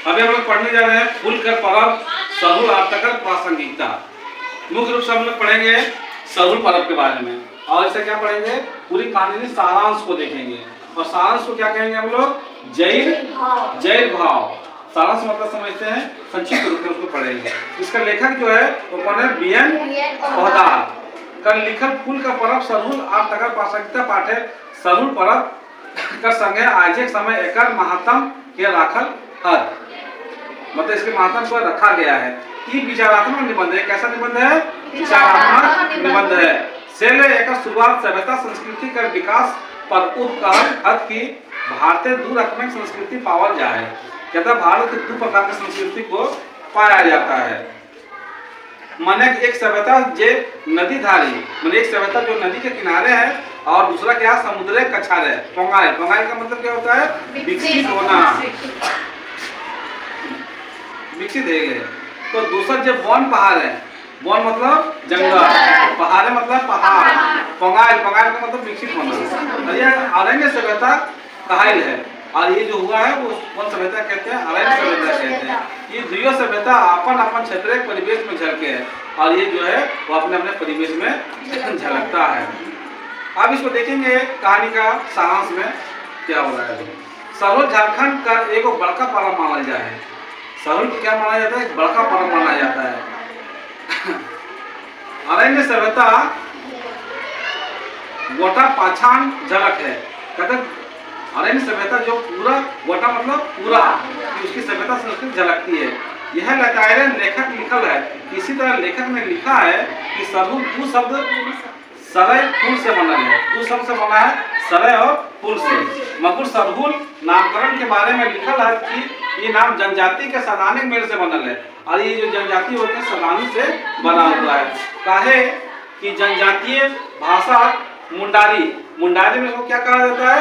अभी हम लोग पढ़ने जा रहे हैं फूलकर पर्व सरहुल आर्तकर प्रासंगिकता। मुख्य रूप से हम लोग पढ़ेंगे सरहुल पर्व के बारे में, और इसे क्या पढ़ेंगे, पूरी कहानी सारांश को देखेंगे। और सारांश को क्या कहेंगे हम लोग, जैर भाव। सारांश मतलब समझते हैं, संक्षिप्त रूप में उसको पढ़ेंगे। इसका लेखक जो है वो कौन है, बीएन पोहदार। कल लिखल फूल का पर्व सरहुल आर्तकर प्रासंगिकता पाठ है। सरहुल पर्व का संगे आज एक समय एकर महात्म के राखल हद, मतलब इसके महात्म को रखा गया है। ये विचारात्मक निबंध है। कैसा निबंध है, विचारात्मक निबंध है। से एक शुरुआत सभ्यता संस्कृति का विकास पर उपकार हद की भारतीय दू रकम संस्कृति पावल जाए। कहता भारत के दो प्रकार की संस्कृति को पाया जाता है। माने एक सभ्यता जे नदी धारी, माने एक सभ्यता जो नदी के किनारे है, और दूसरा क्या, समुद्र कछारे, पोंगाइल। पोंगाइल का मतलब क्या होता है, विकसित होना, विकसित है। तो दूसरा जो वन पहाड़ है, वन मतलब जंगल, पहाड़ मतलब पहाड़, पोंगाइल, पोंगाइल का मतलब विकसित होना। और ये अरण्य सभ्यता कहाइल है। और ये जो हुआ है वो वन सभ्यता कहते हैं, अरण्य सभ्यता कहते हैं। ये दुइयो सभ्यता अपन अपन क्षेत्रीय परिवेश में झलके है, और ये जो है वो अपने अपने परिवेश में झलकता है। अब इसको देखेंगे कहानी का सारांश में क्या हो रहा है। सरहुल झारखंड का एक बड़का पर्व माना जाए। सरहुल को क्या माना जाता है, एक बड़का पर्व माना जाता है। अरण्य सभ्यता गोटा पाछान झलक है। कहते अरण्य सभ्यता जो पूरा, गोटा मतलब पूरा, उसकी सभ्यता संस्कृति झलकती है। यह लतायरन लेखक लिखल है। इसी तरह लेखक ने लिखा है कि सरहुल दो शब्द सरय फूल से बना है। दो शब्द से बना है, सरय और फूल से। मगर सरहुल नामकरण के बारे में लिखल है कि ये नाम जनजाति के सैद्धांतिक मेल से बनल है। और ये जो जनजाति होते हैं सैद्धांतिक से बना हुआ है। काहे कि जनजातीय भाषा मुंडारी, मुंडारी में इसको क्या कहा जाता है,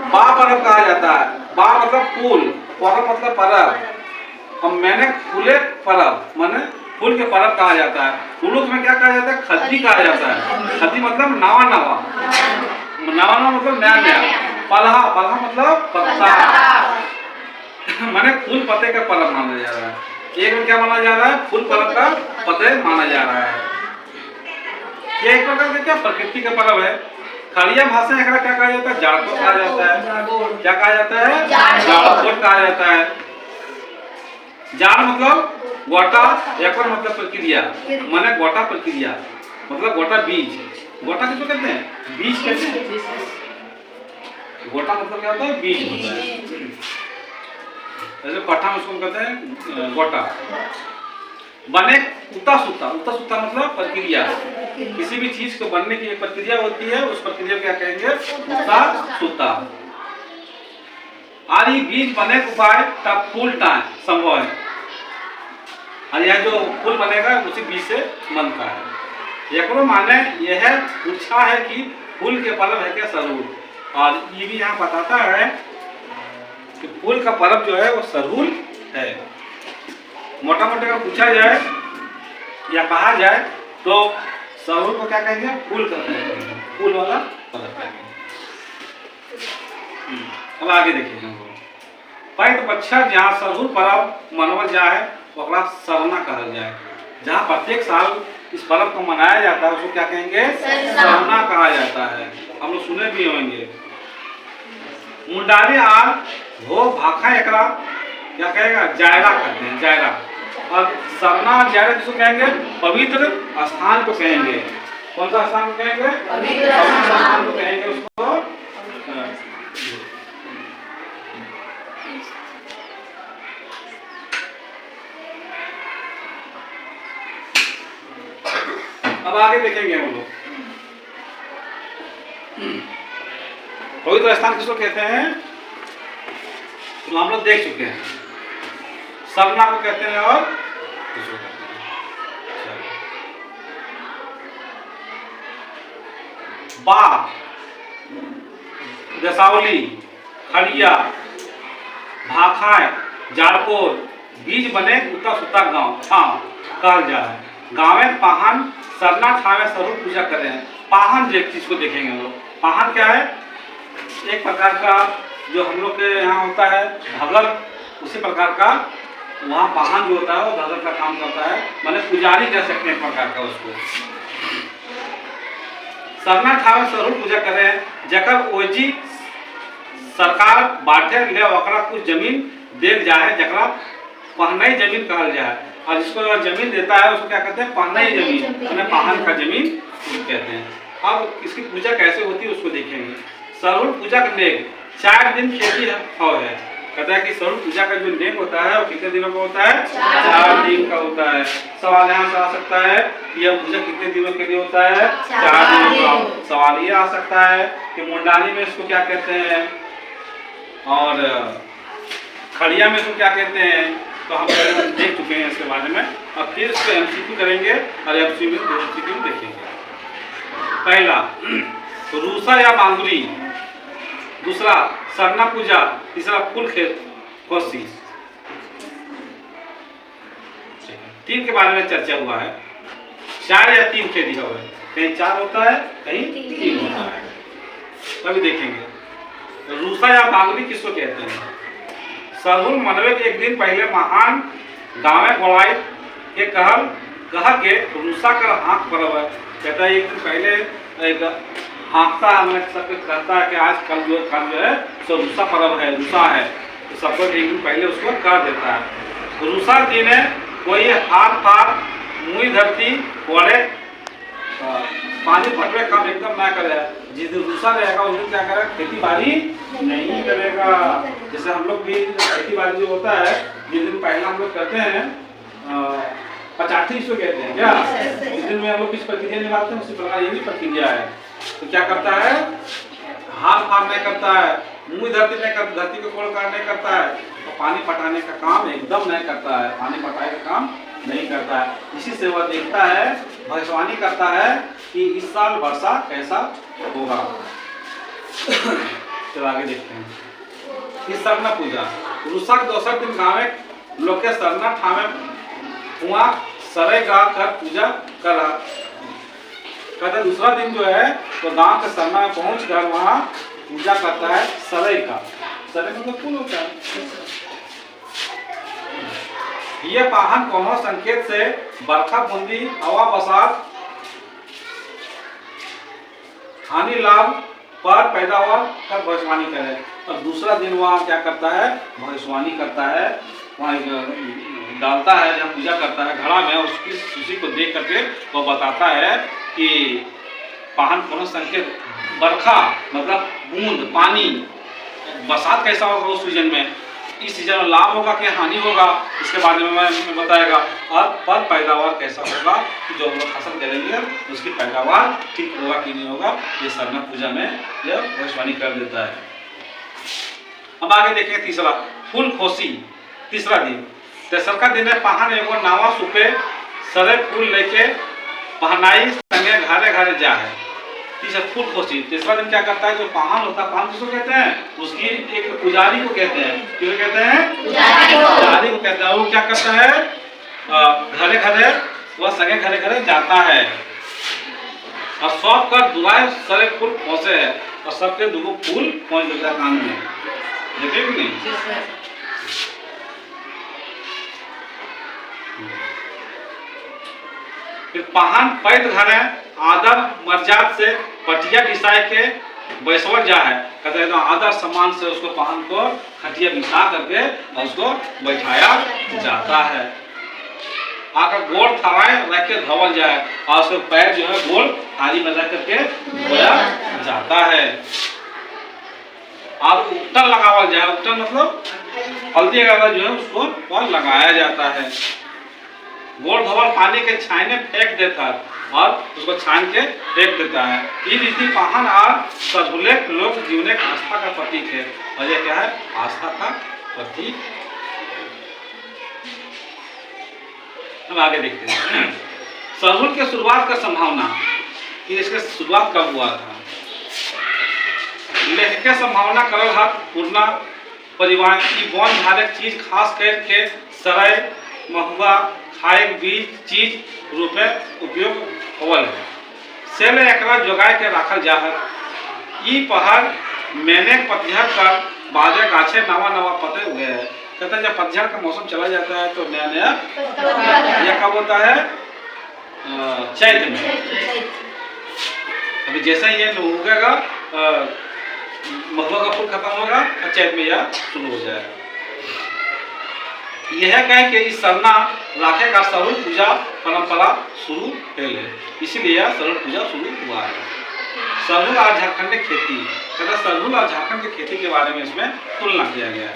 बा पर्व कहा जाता है। बा मतलब फूल, पर्व मतलब पर्व, और मैंने फूले पर्व माने फूल के पर्व कहा जाता है। उर्दू में क्या कहा जाता है, खद्दी कहा जाता है। खद्दी मतलब नवा नवा, नवा नवा मतलब नया नया। पलहा, पलहा मतलब पत्ता, माने फूल पत्ते का पर्व माना जा रहा है। एक में क्या माना जा रहा है, फूल पर्व का पत्ते माना जा रहा है। ये एक प्रकार से क्या प्रकृति का पर्व है। खड़िया भाषा में क्या कहा जाता है, जाड़कोट कहा जाता है। क्या कहा जाता है, जाड़कोट कहा जाता है। जाड़ मतलब गोटा, एक मतलब प्रक्रिया, माने गोटा प्रक्रिया मतलब गोटा बीज। गोटा किसको कहते हैं, बीज कहते हैं। गोटा मतलब क्या होता है, बीज होता है। जैसे पट्टा में उसको कहते हैं गोटा। बने उता सूता, उता सूता मतलब प्रक्रिया। किसी भी चीज को बनने की एक प्रक्रिया होती है, उस प्रक्रिया को क्या कहेंगे, उता सूता। और ये बीज बने उपाय तब फूल टाइम संभव है। और यह जो फूल बनेगा उसी बीज से बनता है। एक माने यह पूछा है कि फूल के पर्व है क्या, सरहुल। और ये भी यहाँ बताता है कि फूल का पर्व जो है वो सरहुल है। मोटा मोटा का पूछा जाए या कहा जाए तो सरहुल को क्या कहेंगे, फूल का कहेंगे, फूल वाला पर्व कहेंगे। अब आगे देखेंगे हम लोग। पैत बच्चा जहाँ सरहुल पर्व मनावल जाए ओकरा सरना कहल जाए। जहाँ प्रत्येक साल इस पर्व को मनाया जाता है उसको क्या कहेंगे, सरना कहा जाता है। हम लोग सुने भी होंगे। मुंडारी आर हो भाखा एकरा क्या कहेगा, जायरा कहते हैं, जायरा। और सरना और जायरा किसको कहेंगे, पवित्र स्थान को कहेंगे। कौन सा स्थान को कहेंगे, पवित्र स्थान को कहेंगे उसको। अब आगे देखेंगे हम लोग पवित्र स्थान किसको कहते हैं, तो हम लोग देख चुके हैं। सरना को कहते हैं और किसको कहते हैं, बा, दसावली, खड़िया, भाखाय, जाड़कोर, बीज बने उता सुता गांव ठाव कहल जा है। गाँव में पाहन सरना ठावे स्वरूप पूजा कर रहे हैं। पाहन जो एक चीज को देखेंगे हम लोग। पाहन क्या है, एक प्रकार का जो हम लोग के यहाँ होता है भगल उसी प्रकार का वहाँ पाहन जो होता है वो धर्म का काम करता है, माने पुजारी कह सकते हैं प्रकार का उसको। सरना ठाव सरुल पूजा करे जकर ओजी सरकार बांटे ले ओकरा कुछ जमीन देख जाए जकरा पहनई जमीन कहल जाए, और जिसको जमीन देता है उसको क्या कहते हैं, पहनई जमीन, माने पाहन का जमीन कहते हैं। अब इसकी पूजा कैसे होती है उसको देखेंगे। सरुल पूजा का नेग 4 दिन खेती है, कहता है कि सरुल पूजा का जो नेग होता है वो कितने दिनों का होता है, 4 दिन का होता है। सवाल यहाँ से आ सकता है कि यह पूजा कितने दिनों के लिए होता है, 4 दिनों का। सवाल ये आ सकता है कि मुंडानी में इसको क्या कहते हैं और खड़िया में इसको क्या कहते हैं, तो हम देख चुके हैं इसके बारे में। अब फिर इसको एमसीक्यू करेंगे और एमसीक्यू देखेंगे। पहला रूसा या बांगुरी, दूसरा सरना पूजा, तीसरा फूल कोशिश। 3 के बारे में चर्चा हुआ है। 4 या 3 खेती का है, कहीं 4 होता है कहीं 3 होता है, तभी देखेंगे। रूसा या बांगुरी किसको कहते हैं? सरहुल मनवे के एक दिन पहले महान गाँव गोड़ाई के कह के रूसा कर हाँक पर्व है, कहता है एक दिन पहले एक हाँकता है, सबके कहता है कि आज कल जो है सो रूसा पर्व है, रूसा है, तो सबको एक दिन पहले उसको कर देता है। रूसा दिन है कोई हाथ पार मुई धरती कोड़े पानी पटवे काम एकदम ना करे। जिस दिन रूसा रहेगा उस दिन क्या करेगा, खेती बाड़ी नहीं करेगा। जैसे हम लोग भी खेती बाड़ी जो होता है जिस दिन पहला हम लोग करते हैं 50 इसको कहते हैं क्या, इस दिन में हम लोग किस प्रक्रिया निभाते हैं, उसी प्रकार ये भी प्रक्रिया है। तो क्या करता है, हाथ फाड़ नहीं करता है, मुँह धरती नहीं करता, धरती को कोड़ कर नहीं करता है, तो पानी पटाने का काम एकदम नहीं करता है, पानी पटाने का काम नहीं करता है। इसी से वह देखता है, भविष्यवाणी करता है कि इस साल वर्षा कैसा होगा। चलो आगे देखते हैं। इस सरना पूजा रूसा के दोसर दिन गाँव लोग के सरना ठामे हुआ सरे गा कर पूजा करा। कहते दूसरा दिन जो है तो गांव के सरना में पहुंच कर वहाँ पूजा करता है सरे का। सरे मतलब फूल होता है। ये पाहन कोनो संकेत से बरखा बूंदी हवा बसात हानि लाभ पर पैदावार का भविष्यवाणी करे। और दूसरा दिन वहाँ क्या करता है, भविष्यवाणी करता है, वहाँ डालता है जहाँ पूजा करता है घड़ा में, उसी को देख करके वो बताता है कि पाहन कोनो संकेत, बरखा मतलब बूंद पानी, बरसात कैसा होगा उस सीजन में, इस सीजन में लाभ होगा कि हानि होगा, इसके बारे में मैं बताएगा। और पर पैदावार कैसा होगा, जो हम लोग फसल करेंगे उसकी पैदावार ठीक होगा कि नहीं होगा, ये सरना पूजा में यह भविष्यवाणी कर देता है। अब आगे देखें तीसरा फूल खोसी, तीसरा दिन। तेसर का दिन है पाहन एगो नावा सुपे सरे फूल लेके पहनाई संगे घरे घरे जा है। तीसरा फूल खोसी। तीसरा दिन क्या करता है, जो पाहन होता है, पाहन किसको कहते हैं, उसकी एक पुजारी को कहते हैं, किसको कहते हैं, पुजारी को कहते हैं। वो क्या करता है, घरे घरे वह संगे घरे घरे जाता है और सब का दुआए सरे फूल पहुंचे है और सबके दुगो फूल पहुंच देता है कान में, देखे कि नहीं। फिर पाहन पैद घरे आदर मर्याद से पटिया बिछा के बैसवल जा है, कहते हैं आदर सम्मान से उसको पाहन को खटिया बिछा करके उसको बैठाया जाता है। आकर गोड़ थराए रख के धवल जाए और उसके पैर जो है गोड़ थाली में रख करके धोया जाता है। और उपटन लगावल जाए, उपटन मतलब हल्दी वगैरह जो है उसको पर लगाया जाता है। गोड़ धवल पानी के छाने फेंक देता है और उसको छान के फेंक देता है। ये रीति पाहन और सधुले लोग जीवन एक आस्था का प्रतीक है। और ये क्या है, आस्था का प्रतीक। अब आगे देखते हैं सरहुल के शुरुआत का संभावना, कि इसका शुरुआत कब हुआ था। लेख के संभावना करल हाथ पूर्णा परिवार की वन झाड़क चीज खास करके सराय महुआ खाए बीज चीज रूप में उपयोग होवल है। सेल एकरा जोगाए के रखल जा है। ई पहाड़ मैंने पतिहर कर बाजे गाछे नवा नवा पते हुए है। कहता है जब पतझड़ का मौसम चला जाता है तो नया नया यह कब होता है? चैत में। अभी जैसा ही ये उगेगा, महुआ का फूल खत्म होगा और चैत में यह शुरू हो जाएगा। यह कह के इस सरना राखे का सरुल पूजा परंपरा शुरू पहले, इसीलिए यह सरुल पूजा शुरू हुआ है। सरहुल और झारखंड खेती, कहता सरहुल और झारखंड की खेती के बारे में इसमें तुलना किया गया है।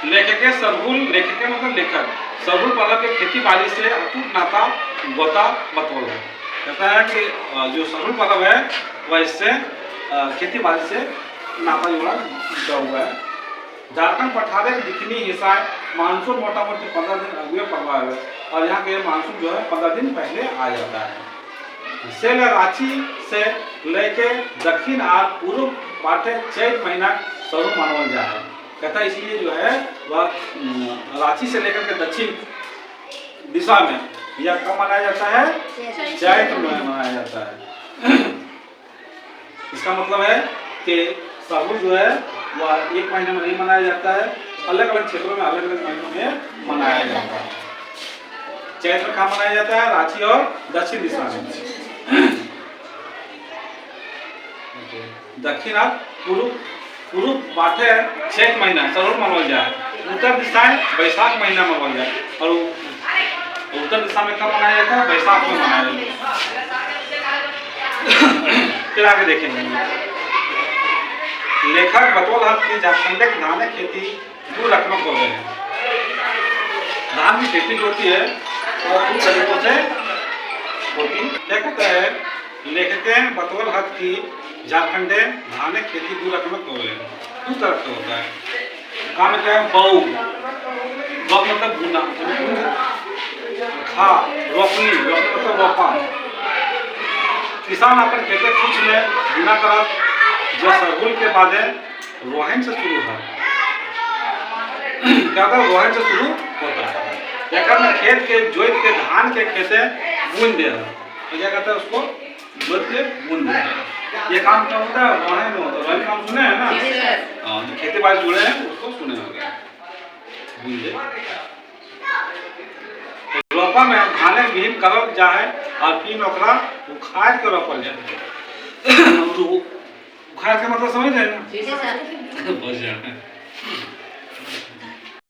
लेखक सरहुल, लेखक मतलब लेखक, सरहुल पर्व के खेती बाड़ी से अटूट नाता गोता बतौल है। कहता है कि जो सरहुल पर्व है वह इससे खेती बाड़ी से नाता जुड़ा हुआ है। झारखंड पठारे दिखनी हिस्सा मानसून मोटा मोटी 15 दिन अगले पड़वा है और यहाँ के मानसून जो है 15 दिन पहले आ जाता है। सेल रांची से लेके दक्षिण और पूर्व बाटे चैत महीना शुरू मानवल जा है। कहता इसलिए जो है वह रांची से लेकर के दक्षिण दिशा में यह कब मनाया जाता है? चैत में मनाया जाता है। इसका मतलब है कि सरहुल जो है वह एक महीने में नहीं मनाया जाता है, अलग अलग क्षेत्रों में अलग अलग महीनों में मनाया जाता है। चैत में कहाँ मनाया जाता है? रांची और दक्षिण दिशा में। दक्षिण और पूर्व बाटे चैत महीना सरहुल मनाया जाए, उत्तर दिशाएं बैसाख महीना मनाया जाए और उत्तर दिशा में कब मनाया जाता है? बैसाख में मनाया जाता है। फिर आगे देखेंगे। लेखक बतौल हद की झारखंड की धान खेती दो रकम हो गए हैं। धान की खेती होती है और दो तरीकों से होती है। क्या कहता है? लेखक बतौल हद की झारखंड धान खेती दो रकम हो गए हैं, दो तरह से होता है। काम क्या है? बऊ, बऊ मतलब बुना, खा, रोपनी, रोपनी मतलब रोपा। किसान अपन खेते कुछ में बुना करा जो सरहुल के बाद रोहन से शुरू है। क्या होता है? रोहन से शुरू होता है। क्या करना? खेत के जोत के धान के खेते बूंद दे रहा, तो क्या कहता है? उसको जोत के बूंद दे रहा। ये काम क्या होता है? रोहन में होता है। रोहन काम सुने हैं ना? हाँ, जो खेती बाड़ी जुड़े हैं उसको सुने होंगे। बूंदे रोपा में धाने भीम करल जा है और फिर ओकरा उखाड़ के रोपल जाए। उखाड़ के मतलब समझ रहे हैं ना?